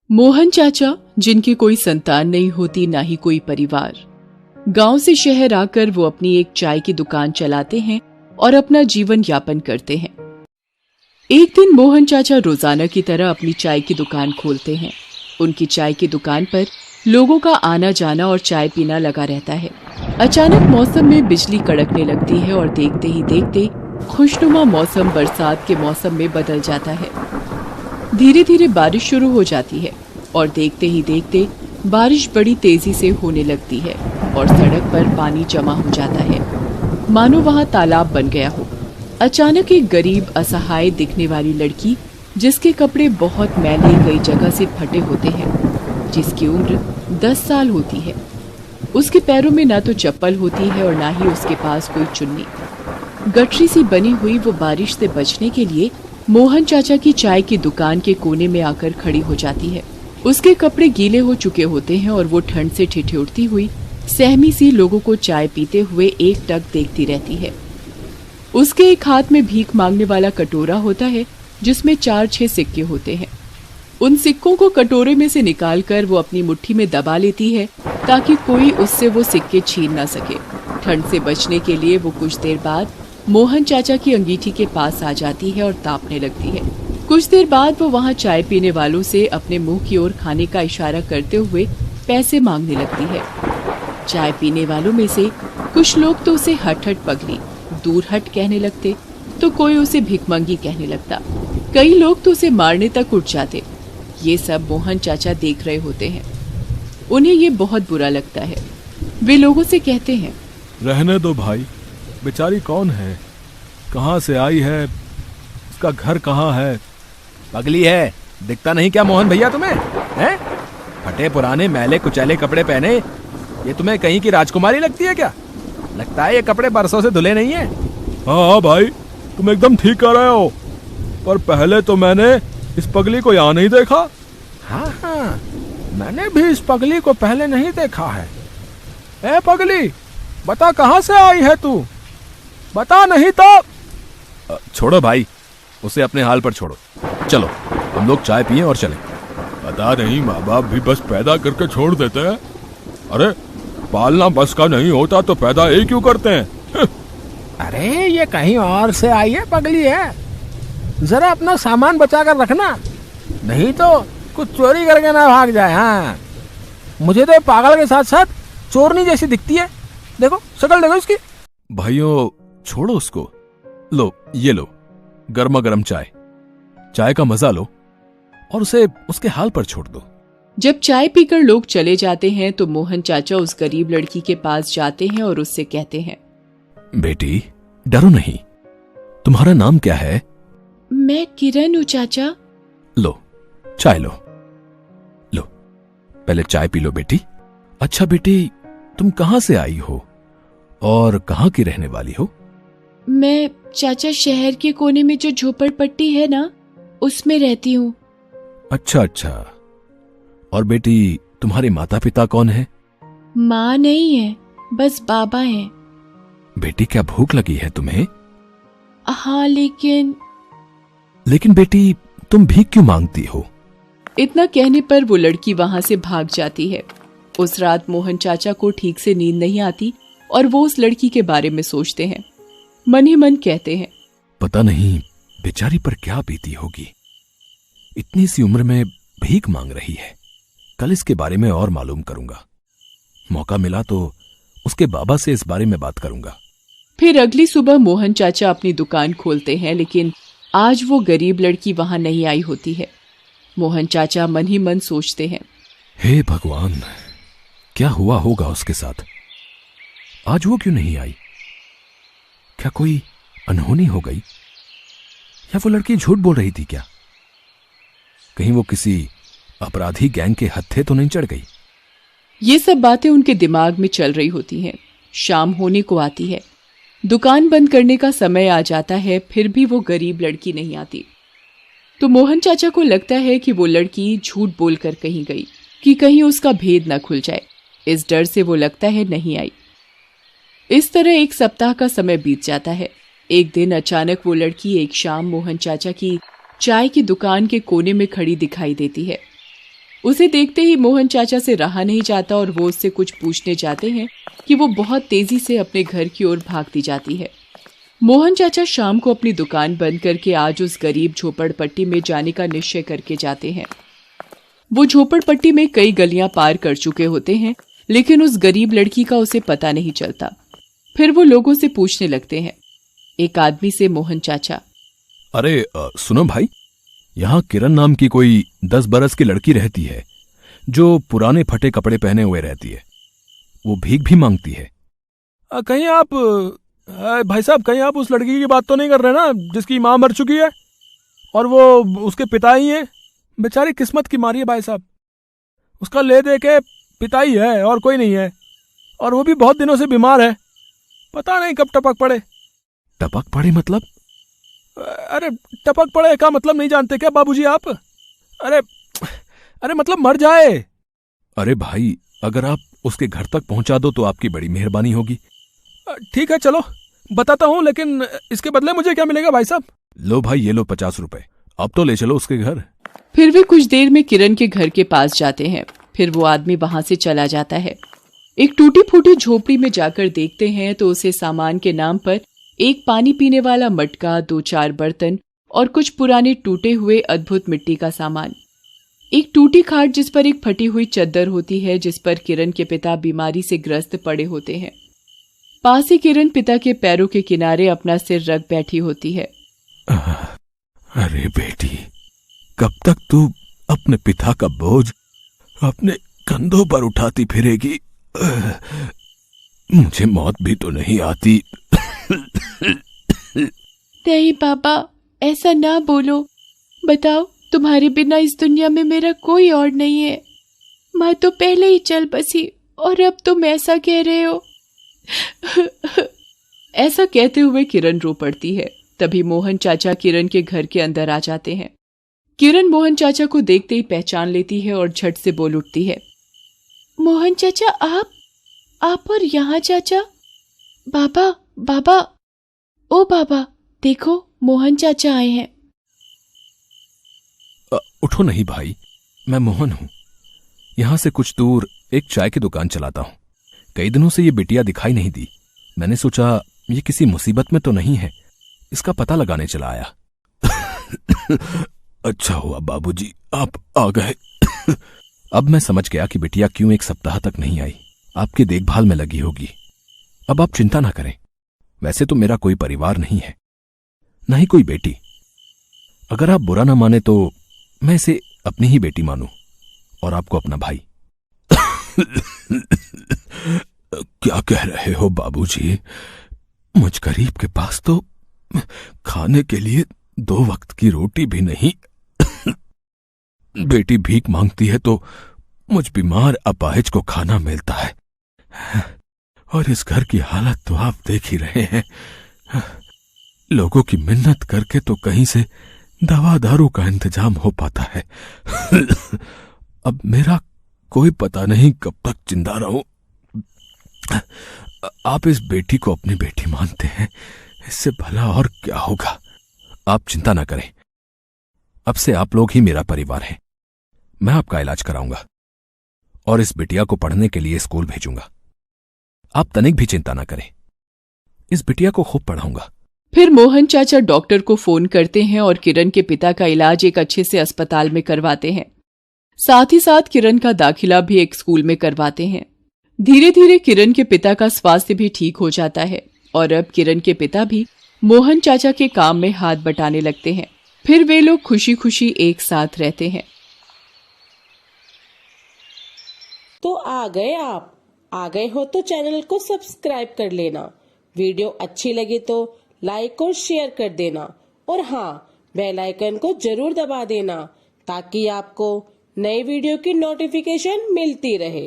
मोहन चाचा, जिनकी कोई संतान नहीं होती ना ही कोई परिवार, गांव से शहर आकर वो अपनी एक चाय की दुकान चलाते हैं और अपना जीवन यापन करते हैं। एक दिन मोहन चाचा रोजाना की तरह अपनी चाय की दुकान खोलते हैं। उनकी चाय की दुकान पर लोगों का आना जाना और चाय पीना लगा रहता है। अचानक मौसम में बिजली कड़कने लगती है और देखते ही देखते खुशनुमा मौसम बरसात के मौसम में बदल जाता है। धीरे धीरे बारिश शुरू हो जाती है और देखते ही देखते बारिश बड़ी तेजी से होने लगती है और सड़क पर पानी जमा हो जाता है, मानो वहां तालाब बन गया हो। अचानक एक गरीब असहाय दिखने वाली लड़की, जिसके कपड़े बहुत मैले कई जगह से फटे होते हैं, जिसकी उम्र 10 साल होती है, उसके पैरों में ना तो चप्पल होती है और ना ही उसके पास कोई चुन्नी। गठरी सी बनी हुई वो बारिश से बचने के लिए मोहन चाचा की चाय की दुकान के कोने में आकर खड़ी हो जाती है। उसके कपड़े गीले हो चुके होते हैं और वो ठंड से ठिठुरती हुई सहमी सी लोगों को चाय पीते हुए एकटक देखती रहती है। उसके एक हाथ में भीख मांगने वाला कटोरा होता है, जिसमें 4-6 सिक्के होते हैं। उन सिक्कों को कटोरे में से निकालकर वो अपनी मुट्ठी में दबा लेती है ताकि कोई उससे वो सिक्के छीन न सके। ठंड से बचने के लिए वो कुछ देर बाद मोहन चाचा की अंगीठी के पास आ जाती है और तापने लगती है। कुछ देर बाद वो वहाँ चाय पीने वालों से अपने मुंह की ओर खाने का इशारा करते हुए पैसे मांगने लगती है। चाय पीने वालों में से कुछ लोग तो उसे हट हट पगली, दूर हट कहने लगते, तो कोई उसे भिखमंगी कहने लगता। कई लोग तो उसे मारने तक उठ जाते। ये सब मोहन चाचा देख रहे होते हैं। उन्हें ये बहुत बुरा लगता है। वे लोगों से कहते हैं, रहने दो भाई, बेचारी कौन है, कहाँ से आई है, उसका घर कहाँ है? पगली है, दिखता नहीं क्या मोहन भैया तुम्हें? हैं? फटे पुराने मैले कुचैले कपड़े पहने ये तुम्हें कहीं की राजकुमारी लगती है क्या? लगता है ये कपड़े बरसों से धुले नहीं है। हाँ भाई, तुम एकदम ठीक कर रहे हो, पर पहले तो मैंने इस पगली को यहाँ नहीं देखा। हाँ, मैंने भी इस पगली को पहले नहीं देखा है। ए पगली, बता कहाँ से आई है तू? बता नहीं तो। छोड़ो भाई, उसे अपने हाल पर छोड़ो। चलो हम लोग चाय पिए और चलें। पता नहीं माँ बाप भी बस पैदा करके छोड़ देते हैं। अरे पालना बस का नहीं होता तो पैदा ही क्यों करते हैं? अरे ये कहीं और से आई है पगली है, जरा अपना सामान बचा कर रखना, नहीं तो कुछ चोरी करके ना भाग जाए। हाँ, मुझे तो पागल के साथ साथ चोरनी जैसी दिखती है। देखो शक्ल देखो इसकी। भाइयों छोड़ो उसको, लो ये लो गर्मा गर्म चाय, चाय का मजा लो और उसे उसके हाल पर छोड़ दो। जब चाय पीकर लोग चले जाते हैं तो मोहन चाचा उस गरीब लड़की के पास जाते हैं और उससे कहते हैं, बेटी डरो नहीं, तुम्हारा नाम क्या है? मैं किरण हूँ चाचा। लो चाय लो, लो पहले चाय पी लो बेटी। अच्छा बेटी, तुम कहाँ से आई हो और कहाँ की रहने वाली हो? मैं चाचा शहर के कोने में जो झोपड़पट्टी है ना, उसमें रहती हूँ। अच्छा अच्छा, और बेटी तुम्हारे माता पिता कौन है? माँ नहीं है, बस बाबा हैं। बेटी क्या भूख लगी है तुम्हें? हाँ, लेकिन बेटी तुम भीख क्यों मांगती हो? इतना कहने पर वो लड़की वहां से भाग जाती है। उस रात मोहन चाचा को ठीक से नींद नहीं आती और वो उस लड़की के बारे में सोचते हैं। मन ही मन कहते हैं, पता नहीं बेचारी पर क्या बीती होगी, इतनी सी उम्र में भीख मांग रही है। कल इसके बारे में और मालूम करूंगा, मौका मिला तो उसके बाबा से इस बारे में बात करूंगा। फिर अगली सुबह मोहन चाचा अपनी दुकान खोलते हैं, लेकिन आज वो गरीब लड़की वहां नहीं आई होती है। मोहन चाचा मन ही मन सोचते हैं, हे भगवान, क्या हुआ होगा उसके साथ? आज वो क्यों नहीं आई? क्या कोई अनहोनी हो गई, या वो लड़की झूठ बोल रही थी क्या? कहीं वो किसी अपराधी गैंग के हत्थे तो नहीं चढ़ गई? ये सब बातें उनके दिमाग में चल रही होती हैं। शाम होने को आती है, दुकान बंद करने का समय आ जाता है, फिर भी वो गरीब लड़की नहीं आती। तो मोहन चाचा को लगता है कि वो लड़की झूठ बोलकर कहीं गई, कि कहीं उसका भेद न खुल जाए। इस डर से वो लगता है नहीं आई। इस तरह एक सप्ताह का समय बीत जाता है। एक दिन अचानक वो लड़की एक शाम मोहन चाचा की चाय की दुकान के कोने में खड़ी दिखाई देती है। उसे देखते ही मोहन चाचा से रहा नहीं जाता और वो उससे कुछ पूछने जाते हैं कि वो बहुत तेजी से अपने घर की ओर भागती जाती है। मोहन चाचा शाम को अपनी दुकान बंद करके आज उस गरीब झोपड़पट्टी में जाने का निश्चय करके जाते हैं। वो झोपड़पट्टी में कई गलियां पार कर चुके होते हैं, लेकिन उस गरीब लड़की का उसे पता नहीं चलता। फिर वो लोगों से पूछने लगते हैं। एक आदमी से मोहन चाचा, अरे सुनो भाई, यहाँ किरण नाम की कोई 10 बरस की लड़की रहती है जो पुराने फटे कपड़े पहने हुए रहती है। वो भीख भी मांगती है। कहीं आप भाई साहब, कहीं आप उस लड़की की बात तो नहीं कर रहे ना जिसकी माँ मर चुकी है और वो उसके पिता ही है? बेचारी किस्मत की मारी है भाई साहब, उसका ले दे के पिता ही है और कोई नहीं है, और वो भी बहुत दिनों से बीमार है। पता नहीं कब टपक पड़े। टपक पड़े मतलब? अरे टपक पड़े का मतलब नहीं जानते क्या बाबूजी आप? अरे मतलब मर जाए। अरे भाई, अगर आप उसके घर तक पहुंचा दो तो आपकी बड़ी मेहरबानी होगी। ठीक है, चलो बताता हूँ, लेकिन इसके बदले मुझे क्या मिलेगा भाई साहब? लो भाई, ये लो 50 रुपए, अब तो ले चलो उसके घर। फिर वे कुछ देर में किरण के घर के पास जाते हैं। फिर वो आदमी वहां से चला जाता है। एक टूटी फूटी झोपड़ी में जाकर देखते हैं तो उसे सामान के नाम पर एक पानी पीने वाला मटका, 2-4 बर्तन और कुछ पुराने टूटे हुए अद्भुत मिट्टी का सामान, एक टूटी खाट जिस पर एक फटी हुई चद्दर होती है, जिस पर किरण के पिता बीमारी से ग्रस्त पड़े होते हैं। पास ही किरण पिता के पैरों के किनारे अपना सिर रख बैठी होती है। अरे बेटी, कब तक तू अपने पिता का बोझ अपने कंधों पर उठाती फिरेगी? मुझे मौत भी तो नहीं आती। नहीं पापा, ऐसा ना बोलो। बताओ, तुम्हारे बिना इस दुनिया में मेरा कोई और नहीं है। माँ तो पहले ही चल बसी और अब तुम ऐसा कह रहे हो। ऐसा कहते हुए किरण रो पड़ती है। तभी मोहन चाचा किरण के घर के अंदर आ जाते हैं। किरण मोहन चाचा को देखते ही पहचान लेती है और झट से बोल उठती है, मोहन चाचा, आप और यहाँ चाचा? बाबा, ओ बाबा, देखो मोहन चाचा आए हैं। उठो नहीं भाई, मैं मोहन हूं। यहां से कुछ दूर एक चाय की दुकान चलाता हूं। कई दिनों से ये बिटिया दिखाई नहीं दी। मैंने सोचा ये किसी मुसीबत में तो नहीं है, इसका पता लगाने चला आया। अच्छा हुआ बाबूजी आप आ गए। अब मैं समझ गया कि बिटिया क्यों 1 सप्ताह तक नहीं आई। आपकी देखभाल में लगी होगी। अब आप चिंता ना करें। वैसे तो मेरा कोई परिवार नहीं है, न ही कोई बेटी। अगर आप बुरा ना माने तो मैं इसे अपनी ही बेटी मानूं और आपको अपना भाई। क्या कह रहे हो बाबूजी? मुझ गरीब के पास तो खाने के लिए 2 वक्त की रोटी भी नहीं। बेटी भीख मांगती है तो मुझ बीमार अपाहिज को खाना मिलता है, और इस घर की हालत तो आप देख ही रहे हैं। लोगों की मिन्नत करके तो कहीं से दवा दारू का इंतजाम हो पाता है। अब मेरा कोई पता नहीं कब तक जिंदा रहूं। आप इस बेटी को अपनी बेटी मानते हैं, इससे भला और क्या होगा। आप चिंता ना करें, अब से आप लोग ही मेरा परिवार हैं। मैं आपका इलाज कराऊंगा और इस बिटिया को पढ़ने के लिए स्कूल भेजूंगा। आप तनिक भी चिंता ना करें, इस बिटिया को खूब पढ़ाऊंगा। फिर मोहन चाचा डॉक्टर को फोन करते हैं और किरण के पिता का इलाज एक अच्छे से अस्पताल में करवाते हैं। साथ ही साथ किरण का दाखिला भी एक स्कूल में करवाते हैं। धीरे धीरे किरण के पिता का स्वास्थ्य भी ठीक हो जाता है और अब किरण के पिता भी मोहन चाचा के काम में हाथ बटाने लगते हैं। फिर वे लोग खुशी खुशी एक साथ रहते हैं। तो आ गए हो तो चैनल को सब्सक्राइब कर लेना। वीडियो अच्छी लगी तो लाइक और शेयर कर देना, और हाँ, बेल आइकन को जरूर दबा देना ताकि आपको नई वीडियो की नोटिफिकेशन मिलती रहे।